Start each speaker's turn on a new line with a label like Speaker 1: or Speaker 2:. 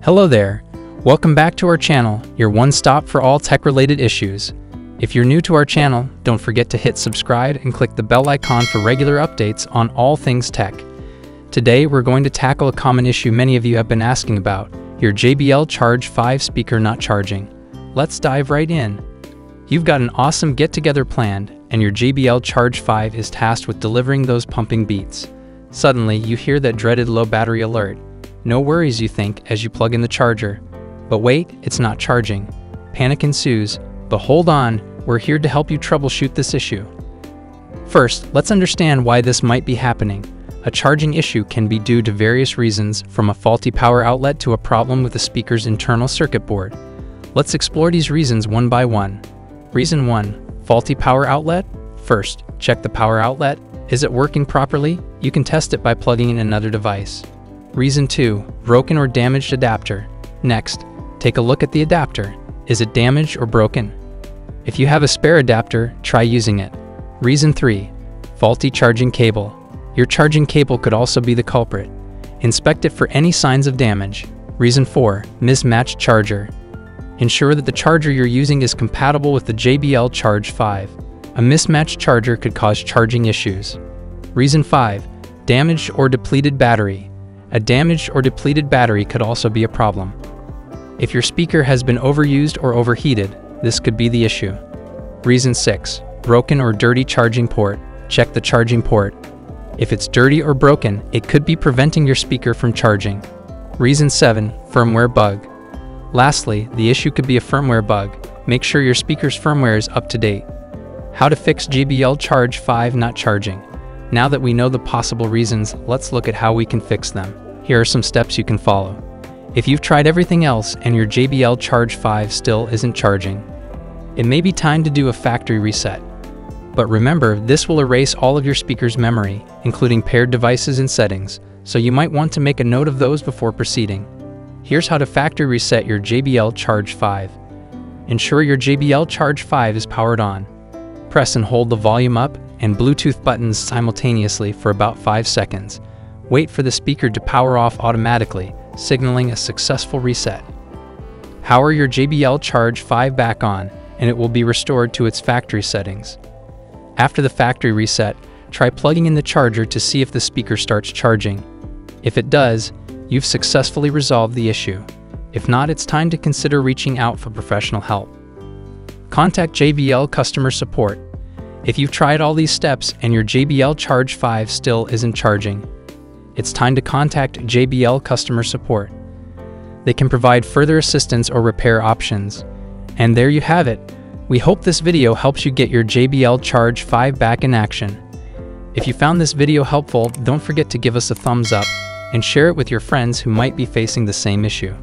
Speaker 1: Hello there. Welcome back to our channel, your one-stop for all tech-related issues. If you're new to our channel, don't forget to hit subscribe and click the bell icon for regular updates on all things tech. Today, we're going to tackle a common issue many of you have been asking about, your JBL Charge 5 speaker not charging. Let's dive right in. You've got an awesome get-together planned, and your JBL Charge 5 is tasked with delivering those pumping beats. Suddenly, you hear that dreaded low battery alert. No worries, you think, as you plug in the charger. But wait, it's not charging. Panic ensues, but hold on, we're here to help you troubleshoot this issue. First, let's understand why this might be happening. A charging issue can be due to various reasons, from a faulty power outlet to a problem with the speaker's internal circuit board. Let's explore these reasons one by one. Reason 1. Faulty power outlet. First, check the power outlet. Is it working properly? You can test it by plugging in another device. Reason 2. Broken or damaged adapter. Next, take a look at the adapter. Is it damaged or broken? If you have a spare adapter, try using it. Reason 3. Faulty charging cable. Your charging cable could also be the culprit. Inspect it for any signs of damage. Reason 4. Mismatched charger. Ensure that the charger you're using is compatible with the JBL Charge 5. A mismatched charger could cause charging issues. Reason 5. Damaged or depleted battery. A damaged or depleted battery could also be a problem. If your speaker has been overused or overheated, this could be the issue. Reason 6. Broken or dirty charging port. Check the charging port. If it's dirty or broken, it could be preventing your speaker from charging. Reason 7. Firmware bug. Lastly, the issue could be a firmware bug. Make sure your speaker's firmware is up to date. How to fix JBL Charge 5 not charging. Now that we know the possible reasons, let's look at how we can fix them. Here are some steps you can follow. If you've tried everything else and your JBL Charge 5 still isn't charging, it may be time to do a factory reset. But remember, this will erase all of your speaker's memory, including paired devices and settings, so you might want to make a note of those before proceeding. Here's how to factory reset your JBL Charge 5. Ensure your JBL Charge 5 is powered on. Press and hold the volume up and Bluetooth buttons simultaneously for about 5 seconds. Wait for the speaker to power off automatically, signaling a successful reset. Power your JBL Charge 5 back on, and it will be restored to its factory settings. After the factory reset, try plugging in the charger to see if the speaker starts charging. If it does, you've successfully resolved the issue. If not, it's time to consider reaching out for professional help. Contact JBL customer support. If you've tried all these steps and your JBL Charge 5 still isn't charging, it's time to contact JBL customer support. They can provide further assistance or repair options. And there you have it. We hope this video helps you get your JBL Charge 5 back in action. If you found this video helpful, don't forget to give us a thumbs up and share it with your friends who might be facing the same issue.